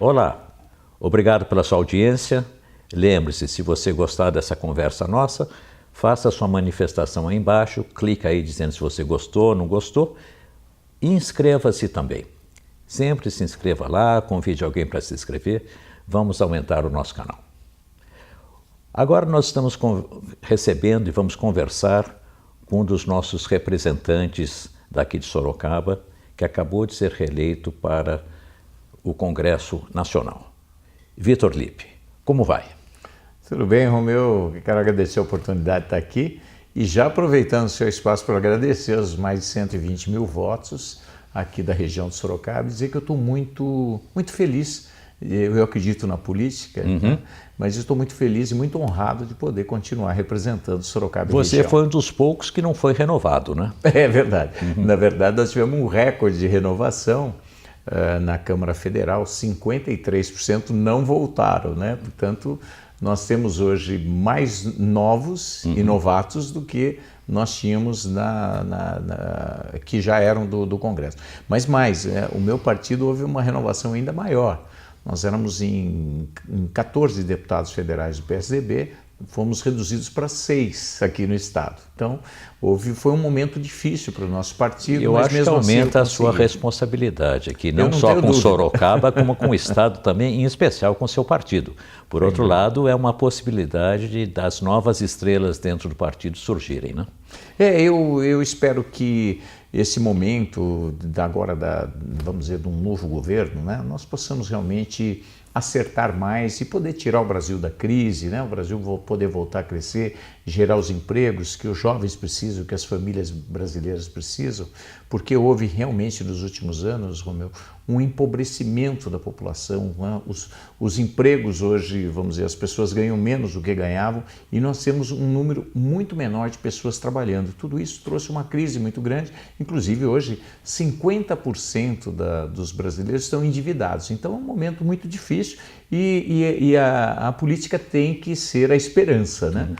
Olá, obrigado pela sua audiência. Lembre-se, se você gostar dessa conversa nossa, faça a sua manifestação aí embaixo, clica aí dizendo se você gostou ou não gostou e inscreva-se também. Sempre se inscreva lá, convide alguém para se inscrever, vamos aumentar o nosso canal. Agora nós estamos recebendo e vamos conversar com um dos nossos representantes daqui de Sorocaba, que acabou de ser reeleito para o Congresso Nacional. Vitor Lippe, como vai? Tudo bem, Romeu? Quero agradecer a oportunidade de estar aqui e já aproveitando o seu espaço para agradecer os mais de 120 mil votos aqui da região de Sorocaba e dizer que eu estou muito feliz. Eu acredito na política, né? Mas estou muito feliz e muito honrado de poder continuar representando Sorocaba. Você foi um dos poucos que não foi renovado, né? É verdade. Na verdade, nós tivemos um recorde de renovação na Câmara Federal, 53% não voltaram, né? Portanto, nós temos hoje mais novos e novatos do que nós tínhamos que já eram do Congresso. Mas mais, o meu partido houve uma renovação ainda maior. Nós éramos em 14 deputados federais do PSDB, fomos reduzidos para 6 aqui no estado. Então, foi um momento difícil para o nosso partido. Eu acho que aumenta a sua responsabilidade aqui, não só com Sorocaba, como com o estado também, em especial com o seu partido. Por outro lado, é uma possibilidade das novas estrelas dentro do partido surgirem, né? Eu espero que esse momento vamos dizer, de um novo governo, né, nós possamos realmente acertar mais e poder tirar o Brasil da crise, né, o Brasil poder voltar a crescer, gerar os empregos que os jovens precisam, que as famílias brasileiras precisam, porque houve realmente nos últimos anos, Romeu, um empobrecimento da população, né? Os empregos hoje, vamos dizer, as pessoas ganham menos do que ganhavam e nós temos um número muito menor de pessoas trabalhando. Tudo isso trouxe uma crise muito grande, inclusive hoje 50% dos brasileiros estão endividados, então é um momento muito difícil e a política tem que ser a esperança, né?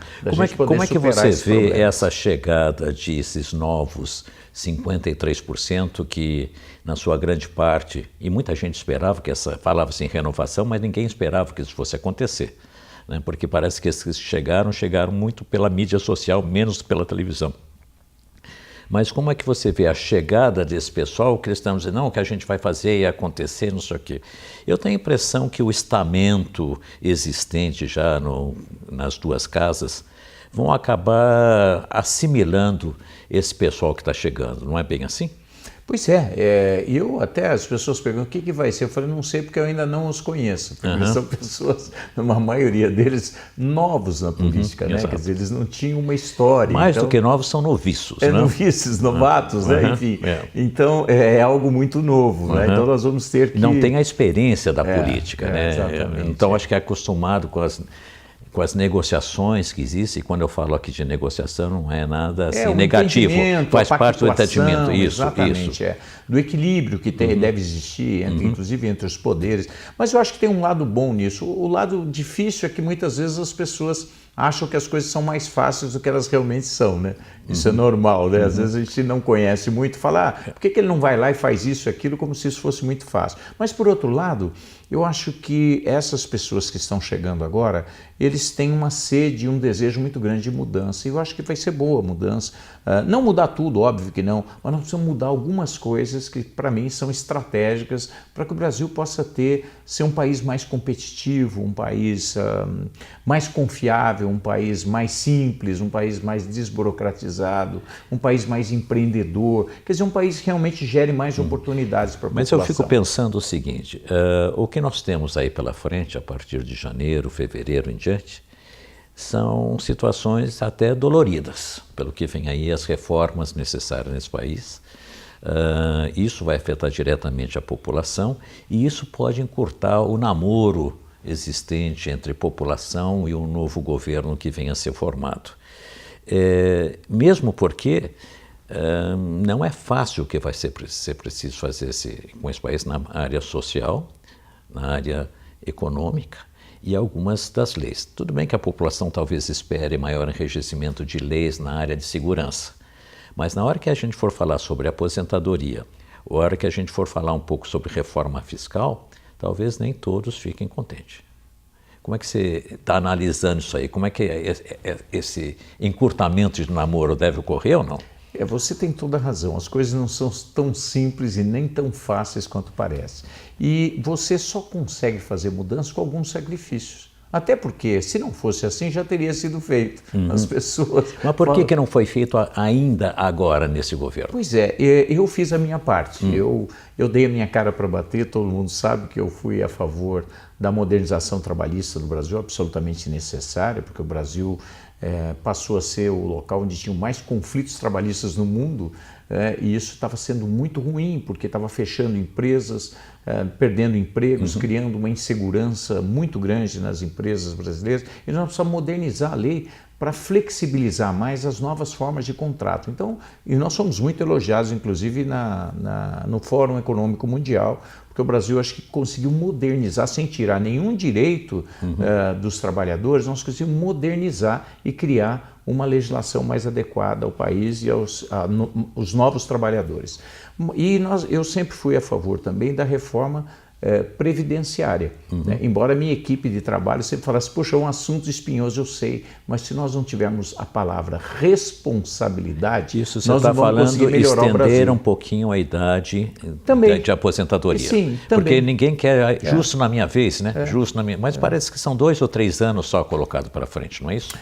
Como é que você vê essa chegada desses novos 53% que, na sua grande parte, e muita gente esperava falava-se em renovação, mas ninguém esperava que isso fosse acontecer, né? Porque parece que esses chegaram muito pela mídia social, menos pela televisão. Mas como é que você vê a chegada desse pessoal que eles estão dizendo, não, o que a gente vai fazer e acontecer, não sei o quê. Eu tenho a impressão que o estamento existente já nas duas casas vão acabar assimilando esse pessoal que está chegando, não é bem assim? Pois eu até as pessoas perguntam o que vai ser, eu falei, não sei porque eu ainda não os conheço, porque são pessoas, uma maioria deles, novos na política, né? Quer dizer, eles não tinham uma história. Mais do que novos, são noviços, né? Noviços, novatos, né? Enfim, então é algo muito novo, né? Então nós vamos ter que... Não tem a experiência da política, né? Exatamente. Então acho que é acostumado com as negociações que existem, e quando eu falo aqui de negociação não é nada assim, negativo, faz parte do entendimento, exatamente, do equilíbrio que deve existir, inclusive entre os poderes, mas eu acho que tem um lado bom nisso. O lado difícil é que muitas vezes as pessoas acham que as coisas são mais fáceis do que elas realmente são, né? Isso é normal, né? Às vezes a gente não conhece muito, fala, por que ele não vai lá e faz isso e aquilo como se isso fosse muito fácil? Mas por outro lado, eu acho que essas pessoas que estão chegando agora, eles têm uma sede e um desejo muito grande de mudança, e eu acho que vai ser boa a mudança. Não mudar tudo, óbvio que não, mas nós precisamos mudar algumas coisas que para mim são estratégicas para que o Brasil possa ser um país mais competitivo, um país mais confiável, um país mais simples, um país mais desburocratizado, um país mais empreendedor, quer dizer, um país que realmente gere mais oportunidades para a população. Mas eu fico pensando o seguinte, o que nós temos aí pela frente, a partir de janeiro, fevereiro em diante, são situações até doloridas, pelo que vem aí as reformas necessárias nesse país. Isso vai afetar diretamente a população e isso pode encurtar o namoro existente entre população e um novo governo que venha a ser formado. Mesmo porque não é fácil o que vai ser preciso fazer com esse país na área social, na área econômica e algumas das leis. Tudo bem que a população talvez espere maior enrijecimento de leis na área de segurança, mas na hora que a gente for falar sobre aposentadoria, ou na hora que a gente for falar um pouco sobre reforma fiscal, talvez nem todos fiquem contentes. Como é que você está analisando isso aí? Como é que esse encurtamento de namoro deve ocorrer ou não? Você tem toda a razão. As coisas não são tão simples e nem tão fáceis quanto parece. E você só consegue fazer mudanças com alguns sacrifícios. Até porque, se não fosse assim, já teria sido feito. As pessoas... Mas por que não foi feito ainda agora nesse governo? Pois é, eu fiz a minha parte. Eu dei a minha cara para bater, todo mundo sabe que eu fui a favor da modernização trabalhista do Brasil, absolutamente necessária, porque o Brasil passou a ser o local onde tinham mais conflitos trabalhistas no mundo, e isso estava sendo muito ruim, porque estava fechando empresas, perdendo empregos, criando uma insegurança muito grande nas empresas brasileiras, e nós precisamos modernizar a lei para flexibilizar mais as novas formas de contrato. Então, e nós somos muito elogiados, inclusive, no Fórum Econômico Mundial, porque o Brasil acho que conseguiu modernizar, sem tirar nenhum direito dos trabalhadores, nós conseguimos modernizar e criar uma legislação mais adequada ao país e aos novos trabalhadores. E eu sempre fui a favor também da reforma previdenciária, né? Embora a minha equipe de trabalho sempre falasse, poxa, é um assunto espinhoso, eu sei, mas se nós não tivermos a palavra responsabilidade, isso você nós está não vamos conseguir falando melhorar o Brasil. estender um pouquinho a idade de aposentadoria. Sim, porque também. ninguém quer, justo na minha vez, né? Justo na minha, mas parece que são 2 ou 3 anos só colocado para frente, não é isso?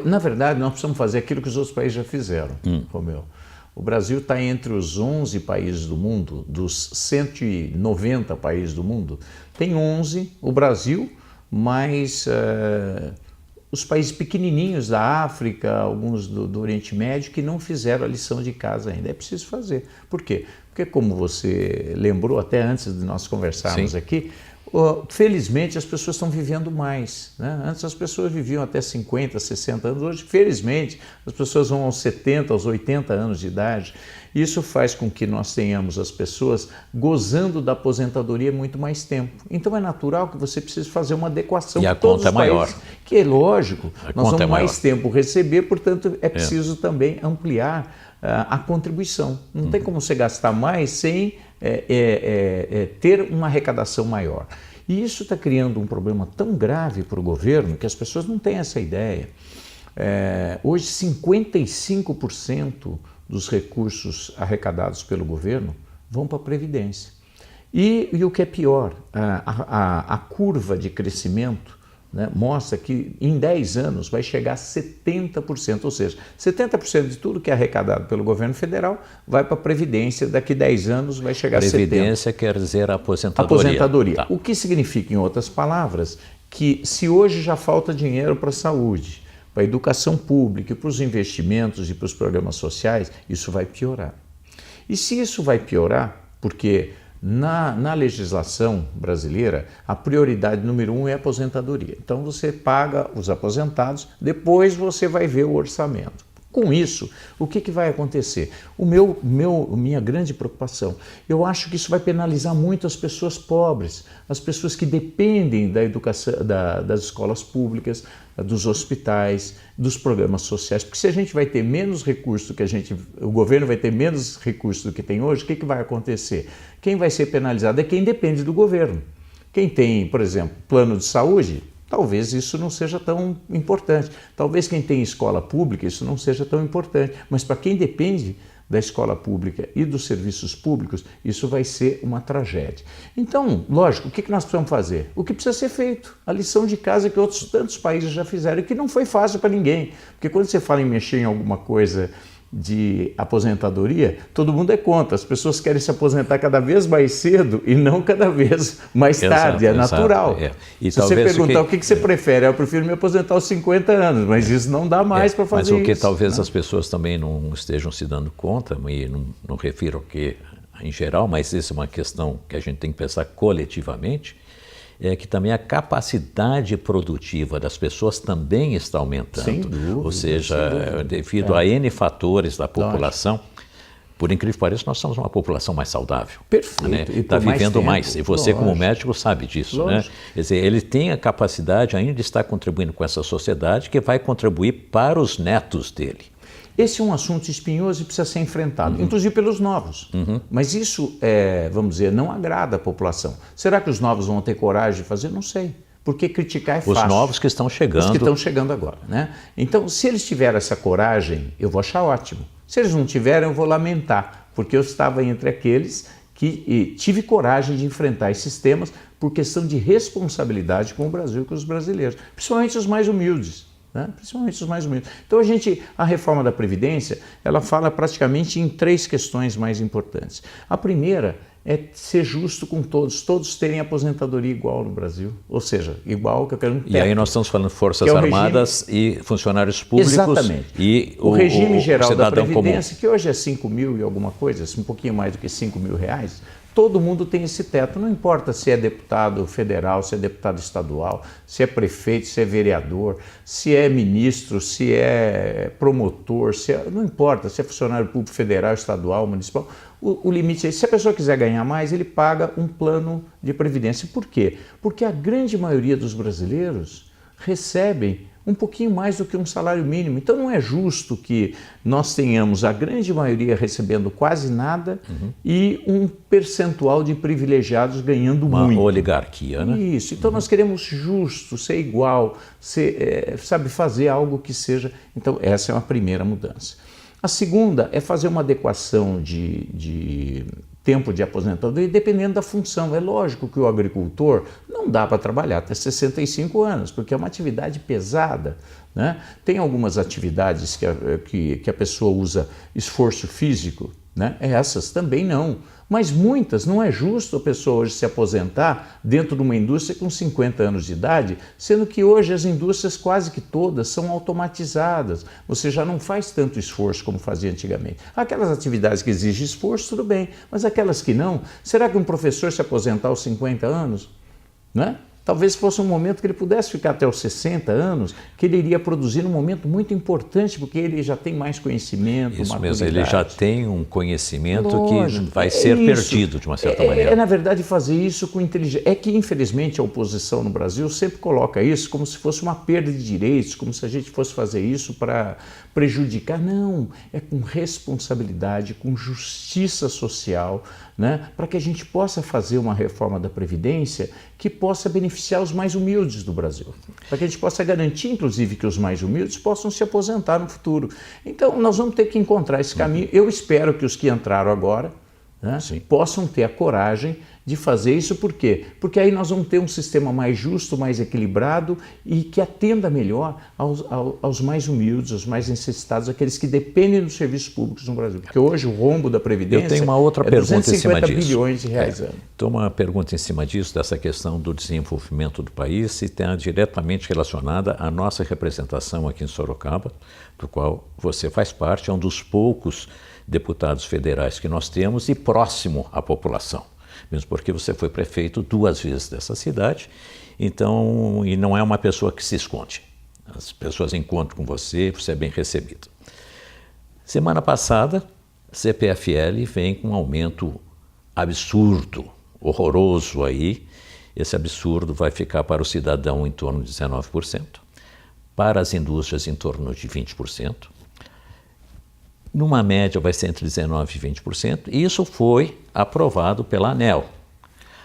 Na verdade, nós precisamos fazer aquilo que os outros países já fizeram, Romeu. O Brasil está entre os 11 países do mundo, dos 190 países do mundo, tem 11, o Brasil, mais os países pequenininhos da África, alguns do Oriente Médio, que não fizeram a lição de casa ainda. É preciso fazer. Por quê? Porque, como você lembrou até antes de nós conversarmos aqui, felizmente as pessoas estão vivendo mais, né? Antes as pessoas viviam até 50, 60 anos, hoje felizmente as pessoas vão aos 70, aos 80 anos de idade. Isso faz com que nós tenhamos as pessoas gozando da aposentadoria muito mais tempo. Então é natural que você precise fazer uma adequação. E a conta é maior. Que é lógico, nós vamos mais maior. Tempo receber, portanto é preciso também ampliar a contribuição. Não tem como você gastar mais sem ter uma arrecadação maior. E isso está criando um problema tão grave para o governo que as pessoas não têm essa ideia. Hoje, 55% dos recursos arrecadados pelo governo vão para a Previdência. E o que é pior, a curva de crescimento, né, mostra que em 10 anos vai chegar a 70%, ou seja, 70% de tudo que é arrecadado pelo governo federal vai para a Previdência, daqui a 10 anos vai chegar a 70%. Previdência quer dizer aposentadoria. Aposentadoria. Tá. O que significa, em outras palavras, que se hoje já falta dinheiro para a saúde, para a educação pública, para os investimentos e para os programas sociais, isso vai piorar. E se isso vai piorar, porque na legislação brasileira, a prioridade número 1 é a aposentadoria. Então você paga os aposentados, depois você vai ver o orçamento. Com isso, o que vai acontecer? Minha grande preocupação, eu acho que isso vai penalizar muito as pessoas pobres, as pessoas que dependem da educação, das escolas públicas, dos hospitais, dos programas sociais, porque se a gente vai ter menos recursos do que o governo vai ter menos recursos do que tem hoje, o que vai acontecer? Quem vai ser penalizado é quem depende do governo. Quem tem, por exemplo, plano de saúde, talvez isso não seja tão importante. Talvez quem tem escola pública, isso não seja tão importante. Mas para quem depende da escola pública e dos serviços públicos, isso vai ser uma tragédia. Então, lógico, o que nós precisamos fazer? O que precisa ser feito? A lição de casa que outros tantos países já fizeram e que não foi fácil para ninguém. Porque quando você fala em mexer em alguma coisa de aposentadoria, todo mundo é contra. As pessoas querem se aposentar cada vez mais cedo e não cada vez mais tarde. É natural. E se você perguntar o que você prefere, eu prefiro me aposentar aos 50 anos, mas isso não dá mais para fazer isso. Mas o que talvez as pessoas também não estejam se dando conta, e não refiro ao que em geral, mas isso é uma questão que a gente tem que pensar coletivamente, é que também a capacidade produtiva das pessoas também está aumentando. Sem dúvida, ou seja, devido a N fatores da população, por incrível que pareça, nós somos uma população mais saudável. Perfeito. Né? Está vivendo mais. E você, como médico, sabe disso. Né? Quer dizer, ele tem a capacidade ainda de estar contribuindo com essa sociedade que vai contribuir para os netos dele. Esse é um assunto espinhoso e precisa ser enfrentado, inclusive pelos novos. Mas isso, vamos dizer, não agrada a população. Será que os novos vão ter coragem de fazer? Não sei. Porque criticar é fácil. Os novos que estão chegando. Os que estão chegando agora, né? Então, se eles tiverem essa coragem, eu vou achar ótimo. Se eles não tiverem, eu vou lamentar, porque eu estava entre aqueles que tive coragem de enfrentar esses temas por questão de responsabilidade com o Brasil e com os brasileiros, principalmente os mais humildes. Né? Principalmente os mais humildes. Então a reforma da Previdência, ela fala praticamente em 3 questões mais importantes. A primeira é ser justo com todos terem aposentadoria igual no Brasil, ou seja, igual que eu quero um teto. E aí nós estamos falando de Forças Armadas e funcionários públicos. Exatamente. E o regime geral da cidadão Previdência, comum. que hoje é 5 mil e alguma coisa, um pouquinho mais do que 5 mil reais, todo mundo tem esse teto, não importa se é deputado federal, se é deputado estadual, se é prefeito, se é vereador, se é ministro, se é promotor, não importa, se é funcionário público federal, estadual, municipal, o limite é, se a pessoa quiser ganhar mais, ele paga um plano de previdência. Por quê? Porque a grande maioria dos brasileiros recebem um pouquinho mais do que um salário mínimo. Então não é justo que nós tenhamos a grande maioria recebendo quase nada e um percentual de privilegiados ganhando muito. Uma oligarquia, né? Isso. Então nós queremos justo, ser igual, fazer algo que seja... Então essa é uma primeira mudança. A segunda é fazer uma adequação de tempo de aposentadoria dependendo da função. É lógico que o agricultor não dá para trabalhar até 65 anos, porque é uma atividade pesada, né? Tem algumas atividades que a pessoa usa esforço físico, né? Essas também não. Mas muitas, não é justo a pessoa hoje se aposentar dentro de uma indústria com 50 anos de idade, sendo que hoje as indústrias quase que todas são automatizadas. Você já não faz tanto esforço como fazia antigamente. Aquelas atividades que exigem esforço, tudo bem, mas aquelas que não, será que um professor se aposentar aos 50 anos, né? Talvez fosse um momento que ele pudesse ficar até os 60 anos, que ele iria produzir num momento muito importante, porque ele já tem mais conhecimento, isso maturidade. mesmo, ele já tem um conhecimento que vai ser perdido de uma certa maneira. Na verdade, fazer isso com inteligência. É que, infelizmente, a oposição no Brasil sempre coloca isso como se fosse uma perda de direitos, como se a gente fosse fazer isso para prejudicar. Não, é com responsabilidade, com justiça social, né, para que a gente possa fazer uma reforma da Previdência que possa beneficiar os mais humildes do Brasil, para que a gente possa garantir, inclusive, que os mais humildes possam se aposentar no futuro. Então, nós vamos ter que encontrar esse caminho. Eu espero que os que entraram agora, né, possam ter a coragem de fazer isso. Por quê? Porque aí nós vamos ter um sistema mais justo, mais equilibrado e que atenda melhor aos mais humildes, aos mais necessitados, aqueles que dependem dos serviços públicos no Brasil. Porque hoje o rombo da Previdência Eu tenho uma outra pergunta em cima disso. 250 bilhões de reais ano. Então, uma pergunta em cima disso, dessa questão do desenvolvimento do país, e está diretamente relacionada à nossa representação aqui em Sorocaba, do qual você faz parte, é um dos poucos deputados federais que nós temos e próximo à população. Mesmo porque você foi prefeito 2 vezes dessa cidade, então, e não é uma pessoa que se esconde. As pessoas encontram com você, você é bem recebido. Semana passada, CPFL vem com um aumento absurdo, horroroso aí. Esse absurdo vai ficar para o cidadão em torno de 19%, para as indústrias em torno de 20%. Numa média vai ser entre 19% e 20%, e isso foi aprovado pela ANEEL.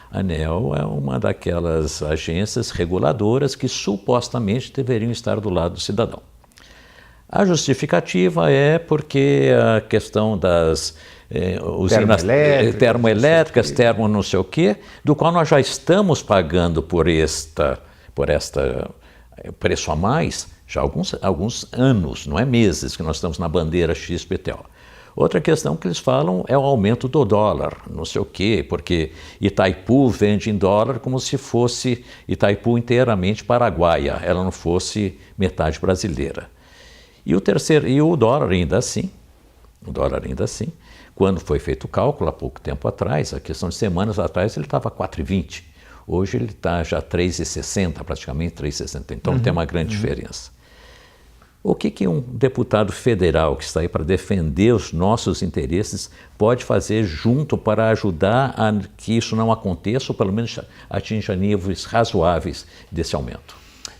A ANEEL é uma daquelas agências reguladoras que supostamente deveriam estar do lado do cidadão. A justificativa é porque a questão das usinas termoelétricas, termo não sei o quê, do qual nós já estamos pagando por esta preço a mais, já há alguns anos, não é meses, que nós estamos na bandeira XPTO. Outra questão que eles falam é o aumento do dólar, não sei o quê, porque Itaipu vende em dólar como se fosse Itaipu inteiramente paraguaia, ela não fosse metade brasileira. E o dólar ainda assim, quando foi feito o cálculo há pouco tempo atrás, a questão de semanas atrás, ele estava 4,20. Hoje ele está já 3,60, praticamente 3,60. Então tem uma grande diferença. O que um deputado federal que está aí para defender os nossos interesses pode fazer junto para ajudar a que isso não aconteça, ou pelo menos atinja níveis razoáveis desse aumento?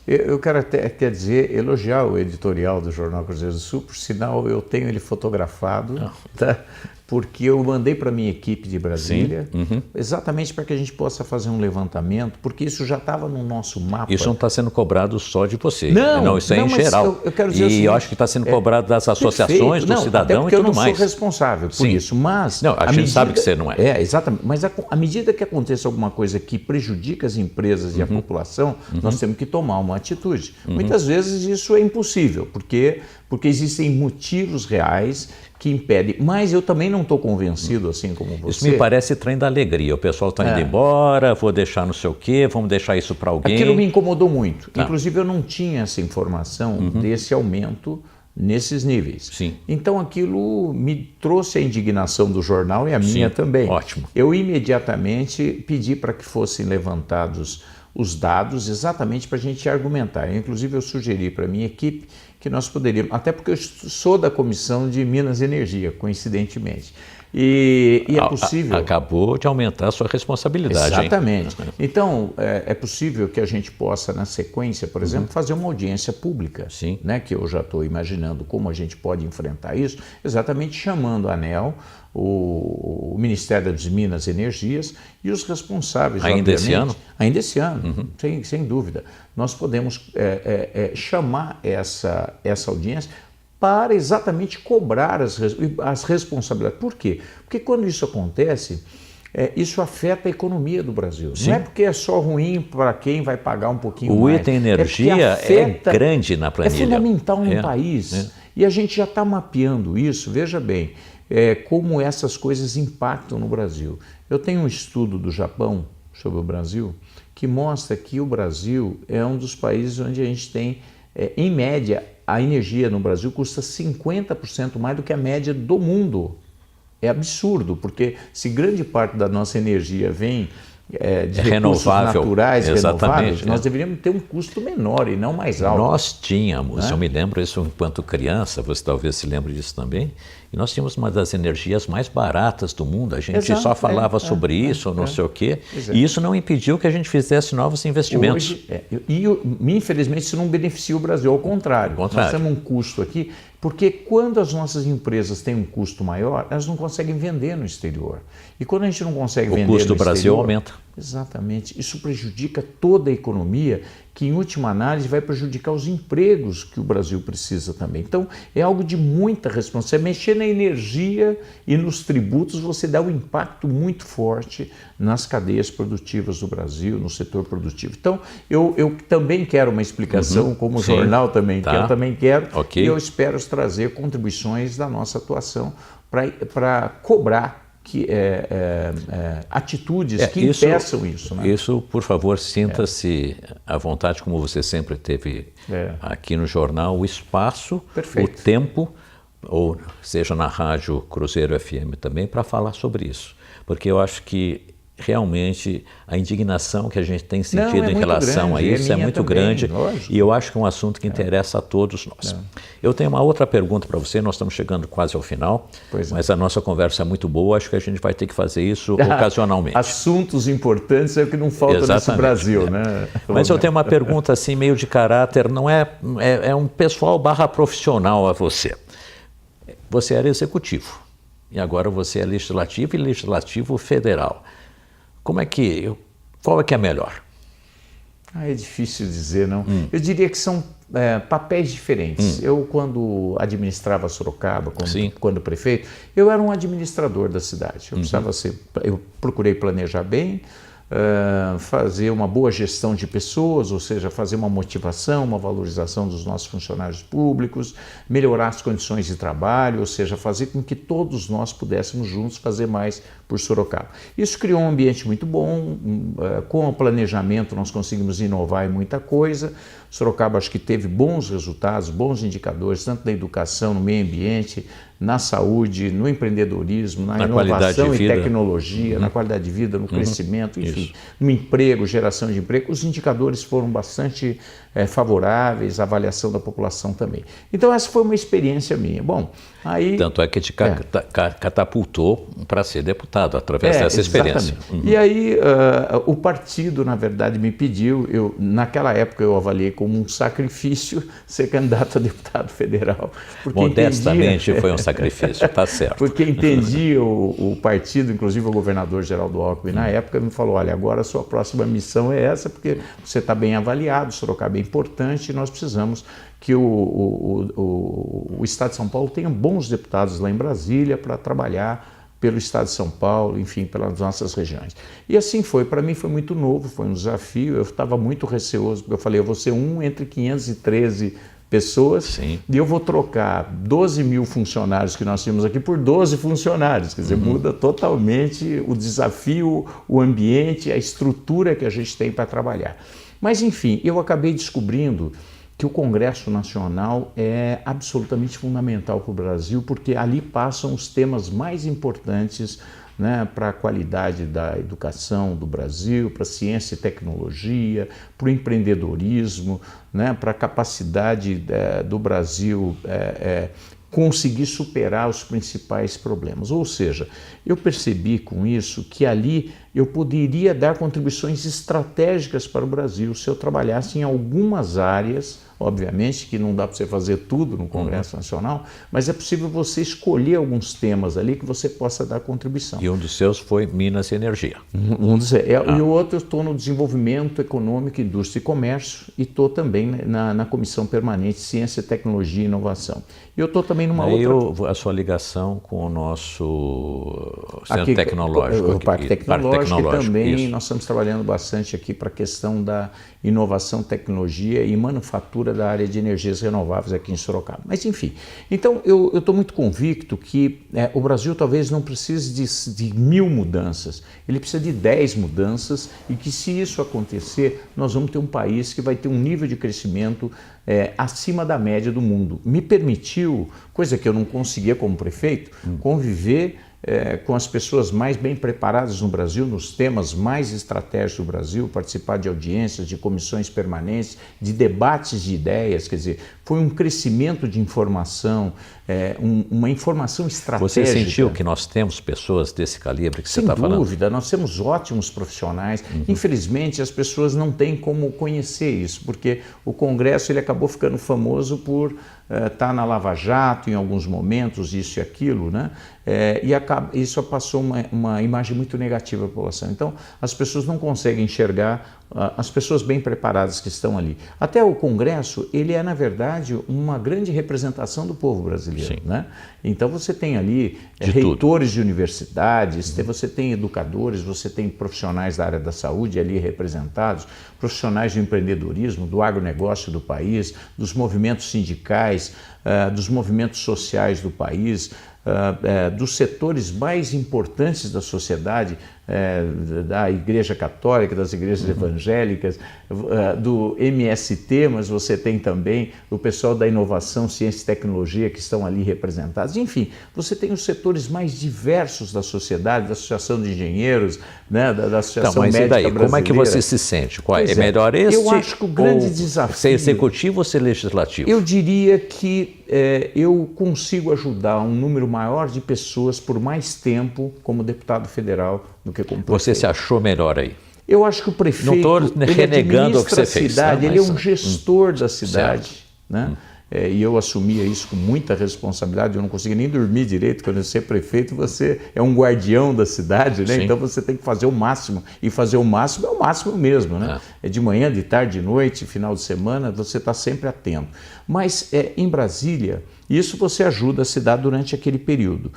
Eu quero até, quer dizer, elogiar o editorial do Jornal Cruzeiro do Sul, por sinal eu tenho ele fotografado, tá? Porque eu mandei para a minha equipe de Brasília, exatamente para que a gente possa fazer um levantamento, porque isso já estava no nosso mapa. Isso não está sendo cobrado só de você. Não, isso é em geral. Eu quero dizer e o seguinte, eu acho que está sendo cobrado das associações, do cidadão e tudo mais. eu não sou responsável por isso, mas... Não, a gente sabe que você não é. Exatamente. Mas à medida que aconteça alguma coisa que prejudica as empresas e a população, nós temos que tomar uma atitude. Muitas vezes isso é impossível, porque existem motivos reais que impedem. Mas eu também não estou convencido, assim como você. Isso me parece trem da alegria. O pessoal está indo embora, vou deixar não sei o quê, vamos deixar isso para alguém. Aquilo me incomodou muito. Inclusive, eu não tinha essa informação desse aumento nesses níveis. Sim. Então, aquilo me trouxe a indignação do jornal e a minha também. Ótimo. Eu imediatamente pedi para que fossem levantados os dados exatamente para a gente argumentar. Inclusive, eu sugeri para a minha equipe que nós poderíamos, até porque eu sou da Comissão de Minas e Energia, coincidentemente, e é possível... Acabou de aumentar a sua responsabilidade. Exatamente. Hein? Então, é possível que a gente possa, na sequência, por exemplo, fazer uma audiência pública, né, que eu já estou imaginando como a gente pode enfrentar isso, exatamente chamando a ANEEL, o Ministério das Minas e Energias e os responsáveis. Ainda esse ano? Ainda esse ano, sem dúvida. Nós podemos chamar essa audiência para exatamente cobrar as responsabilidades. Por quê? Porque quando isso acontece, isso afeta a economia do Brasil. Sim. Não é porque é só ruim para quem vai pagar um pouquinho mais. O item energia é grande na planilha. É fundamental no país. E a gente já está mapeando isso, veja bem, como essas coisas impactam no Brasil. Eu tenho um estudo do Japão sobre o Brasil que mostra que o Brasil é um dos países onde a gente tem, em média, a energia no Brasil custa 50% mais do que a média do mundo. É absurdo, porque se grande parte da nossa energia vem de recursos naturais renováveis, nós deveríamos ter um custo menor e não mais alto. Nós tínhamos, eu me lembro isso enquanto criança, você talvez se lembre disso também, e nós tínhamos uma das energias mais baratas do mundo, a gente só falava sobre isso, não sei o quê, e isso não impediu que a gente fizesse novos investimentos. Infelizmente isso não beneficia o Brasil, ao contrário. Nós temos um custo aqui, porque quando as nossas empresas têm um custo maior, elas não conseguem vender no exterior. E quando a gente não consegue vender no exterior... O custo do Brasil aumenta. Exatamente. Isso prejudica toda a economia, que em última análise vai prejudicar os empregos que o Brasil precisa também. Então, é algo de muita responsabilidade. Mexer na energia e nos tributos, você dá um impacto muito forte nas cadeias produtivas do Brasil, no setor produtivo. Então, eu também quero uma explicação, como o jornal também quer, eu também quero, e eu espero trazer contribuições da nossa atuação para cobrar atitudes que impeçam isso. Né? Isso, por favor, sinta-se à vontade, como você sempre teve aqui no jornal, o espaço, o tempo, ou seja na Rádio Cruzeiro FM também, para falar sobre isso. Porque eu acho que realmente a indignação que a gente tem sentido em relação a isso é muito grande, e eu acho que é um assunto que interessa a todos nós. Eu tenho uma outra pergunta para você, nós estamos chegando quase ao final, mas a nossa conversa é muito boa, acho que a gente vai ter que fazer isso ocasionalmente. Assuntos importantes é o que não falta nesse Brasil, né? Mas eu tenho uma pergunta assim meio de caráter, não é um pessoal profissional a você. Você era executivo e agora você é legislativo e legislativo federal. Qual é que é melhor? É difícil dizer, não. Eu diria que são papéis diferentes. Eu, quando administrava Sorocaba, quando prefeito, eu era um administrador da cidade. Eu procurei planejar bem, fazer uma boa gestão de pessoas, ou seja, fazer uma motivação, uma valorização dos nossos funcionários públicos, melhorar as condições de trabalho, ou seja, fazer com que todos nós pudéssemos juntos fazer mais por Sorocaba. Isso criou um ambiente muito bom, com o planejamento nós conseguimos inovar em muita coisa. Sorocaba acho que teve bons resultados, bons indicadores, tanto na educação, no meio ambiente, na saúde, no empreendedorismo, na inovação e tecnologia, na qualidade de vida, no crescimento, enfim, no emprego, geração de emprego. Os indicadores foram bastante favoráveis, a avaliação da população também. Então essa foi uma experiência minha. Bom, Aí, Tanto é que te catapultou para ser deputado através dessa experiência. E aí o partido, na verdade, me pediu, naquela época eu avaliei como um sacrifício ser candidato a deputado federal. Modestamente foi um sacrifício, está certo. Porque entendia o partido, inclusive o governador Geraldo Alckmin, na época me falou, olha, agora a sua próxima missão é essa, porque você está bem avaliado, Sorocaba é importante e nós precisamos que o Estado de São Paulo tenha bons deputados lá em Brasília para trabalhar pelo Estado de São Paulo, enfim, pelas nossas regiões. E assim foi, para mim foi muito novo, foi um desafio, eu estava muito receoso, porque eu falei, eu vou ser um entre 513 pessoas. Sim. E eu vou trocar 12 mil funcionários que nós tínhamos aqui por 12 funcionários, quer dizer, muda totalmente o desafio, o ambiente, a estrutura que a gente tem para trabalhar. Mas enfim, eu acabei descobrindo que o Congresso Nacional é absolutamente fundamental para o Brasil, porque ali passam os temas mais importantes, né, para a qualidade da educação do Brasil, para a ciência e tecnologia, para o empreendedorismo, né, para a capacidade do Brasil conseguir superar os principais problemas. Ou seja, eu percebi com isso que ali eu poderia dar contribuições estratégicas para o Brasil se eu trabalhasse em algumas áreas. Obviamente que não dá para você fazer tudo no Congresso Nacional, mas é possível você escolher alguns temas ali que você possa dar contribuição. E um dos seus foi Minas e Energia. E o outro, eu estou no Desenvolvimento Econômico, Indústria e Comércio e estou também na Comissão Permanente Ciência, Tecnologia e Inovação. E eu estou também numa outra... A sua ligação com o nosso Centro Tecnológico. O Parque Tecnológico, e também isso. Nós estamos trabalhando bastante aqui para a questão da inovação, tecnologia e manufatura da área de energias renováveis aqui em Sorocaba. Mas enfim, então eu estou muito convicto que o Brasil talvez não precise de 1000 mudanças, ele precisa de 10 mudanças e que se isso acontecer, nós vamos ter um país que vai ter um nível de crescimento acima da média do mundo. Me permitiu, coisa que eu não conseguia como prefeito, conviver com as pessoas mais bem preparadas no Brasil, nos temas mais estratégicos do Brasil, participar de audiências, de comissões permanentes, de debates de ideias, quer dizer, foi um crescimento de informação, uma informação estratégica. Você sentiu que nós temos pessoas desse calibre que você está falando? Sem dúvida, nós temos ótimos profissionais. Infelizmente, as pessoas não têm como conhecer isso, porque o Congresso ele acabou ficando famoso por estar na Lava Jato em alguns momentos, isso e aquilo, né? Isso passou uma imagem muito negativa à população. Então, as pessoas não conseguem enxergar as pessoas bem preparadas que estão ali. Até o Congresso, ele é, na verdade, uma grande representação do povo brasileiro, né? Então, você tem ali reitores de universidades, você tem educadores, você tem profissionais da área da saúde ali representados, profissionais de empreendedorismo, do agronegócio do país, dos movimentos sindicais, dos movimentos sociais do país, dos setores mais importantes da sociedade, da Igreja Católica, das igrejas evangélicas, do MST, mas você tem também o pessoal da inovação, ciência e tecnologia que estão ali representados. Enfim, você tem os setores mais diversos da sociedade, da Associação de Engenheiros, né, da Associação Médica Brasileira. Como é que você se sente? É melhor este? Eu acho que o grande desafio... Ser executivo ou ser legislativo? Eu diria que eu consigo ajudar um número maior de pessoas por mais tempo como deputado federal do que como prefeito. Você se achou melhor aí? Eu acho que o prefeito, não estou renegando o que você fez. Cidade, ele é um gestor da cidade, né? E eu assumia isso com muita responsabilidade, eu não conseguia nem dormir direito. Quando você é prefeito, você é um guardião da cidade, né? Então você tem que fazer o máximo, e fazer o máximo é o máximo mesmo, né? É de manhã, de tarde, de noite, final de semana, você está sempre atento. Mas em Brasília, isso você ajuda a cidade durante aquele período.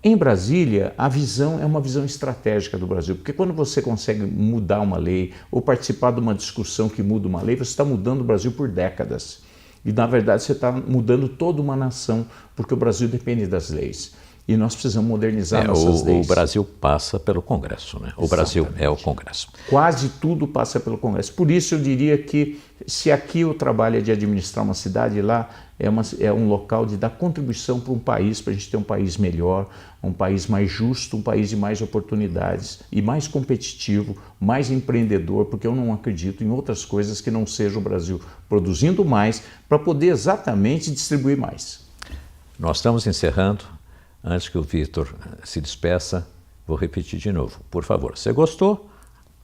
Em Brasília, a visão é uma visão estratégica do Brasil, porque quando você consegue mudar uma lei ou participar de uma discussão que muda uma lei, você está mudando o Brasil por décadas. E, na verdade, você está mudando toda uma nação, porque o Brasil depende das leis. E nós precisamos modernizar nossas leis. O Brasil passa pelo Congresso, né? O Brasil é o Congresso. Quase tudo passa pelo Congresso. Por isso eu diria que se aqui o trabalho é de administrar uma cidade, lá é um local de dar contribuição para um país, para a gente ter um país melhor, um país mais justo, um país de mais oportunidades e mais competitivo, mais empreendedor, porque eu não acredito em outras coisas que não seja o Brasil produzindo mais para poder exatamente distribuir mais. Nós estamos encerrando. Antes que o Vitor se despeça, vou repetir de novo. Por favor, se gostou,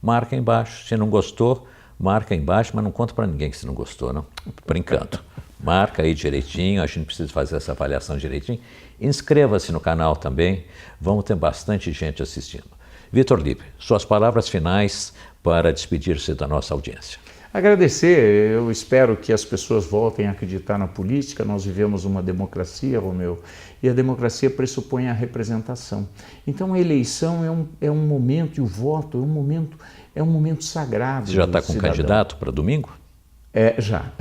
marca embaixo. Se não gostou, marca embaixo, mas não conta para ninguém que você não gostou, não. Brincando. Marca aí direitinho, a gente precisa fazer essa avaliação direitinho. Inscreva-se no canal também, vamos ter bastante gente assistindo. Vitor Lippe, suas palavras finais para despedir-se da nossa audiência. Agradecer, eu espero que as pessoas voltem a acreditar na política. Nós vivemos uma democracia, Romeu, e a democracia pressupõe a representação. Então a eleição é um momento, e o voto é um momento sagrado. Você já está com um candidato para domingo? Já.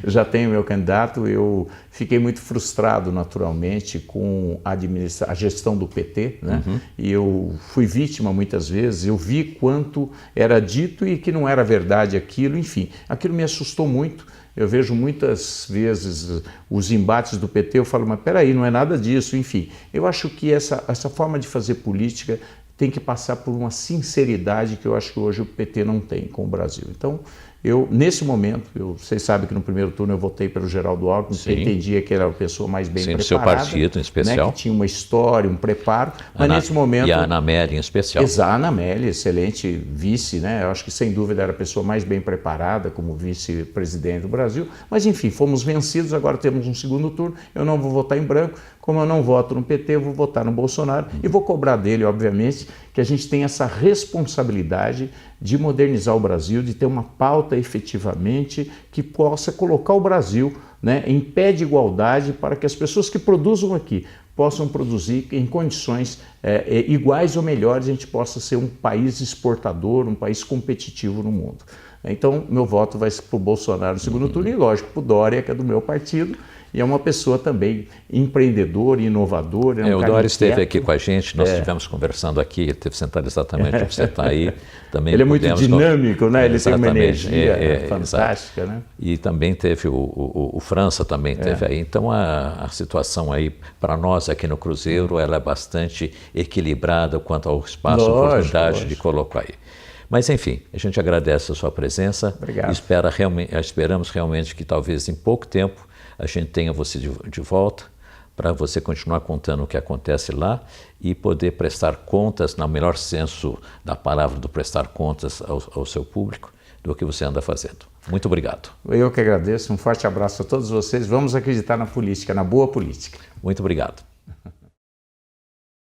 Já tenho meu candidato. Eu fiquei muito frustrado, naturalmente, com a gestão do PT, né? E eu fui vítima muitas vezes. Eu vi quanto era dito e que não era verdade aquilo. Enfim, aquilo me assustou muito. Eu vejo muitas vezes os embates do PT, eu falo, mas peraí, não é nada disso. Enfim, eu acho que essa forma de fazer política tem que passar por uma sinceridade que eu acho que hoje o PT não tem com o Brasil. Então, nesse momento, vocês sabem que no primeiro turno eu votei pelo Geraldo Alckmin, eu entendia que ele era a pessoa mais bem preparada. Sim, do seu partido em especial. Né, que tinha uma história, um preparo, mas nesse momento... E a Ana Amélia em especial. A Ana Amélia, excelente vice, né? Eu acho que sem dúvida era a pessoa mais bem preparada como vice-presidente do Brasil, mas enfim, fomos vencidos, agora temos um segundo turno, eu não vou votar em branco, como eu não voto no PT, eu vou votar no Bolsonaro e vou cobrar dele, obviamente, que a gente tem essa responsabilidade de modernizar o Brasil, de ter uma pauta efetivamente que possa colocar o Brasil, né, em pé de igualdade para que as pessoas que produzam aqui possam produzir em condições iguais ou melhores, a gente possa ser um país exportador, um país competitivo no mundo. Então, meu voto vai para o Bolsonaro no segundo turno e, lógico, para o Dória, que é do meu partido, e é uma pessoa também empreendedora, inovadora. O Dória esteve aqui com a gente, nós estivemos conversando aqui, ele esteve sentado exatamente onde você está aí. Também ele é muito dinâmico, né? Ele tem uma energia fantástica. Exato. Né? E também teve o França também teve aí. Então a situação aí, para nós aqui no Cruzeiro, ela é bastante equilibrada quanto ao espaço e oportunidade de colocar aí. Mas, enfim, a gente agradece a sua presença. Obrigado. Esperamos realmente que talvez em pouco tempo a gente tenha você de volta para você continuar contando o que acontece lá e poder prestar contas, no melhor senso da palavra, do prestar contas ao seu público, do que você anda fazendo. Muito obrigado. Eu que agradeço. Um forte abraço a todos vocês. Vamos acreditar na política, na boa política. Muito obrigado.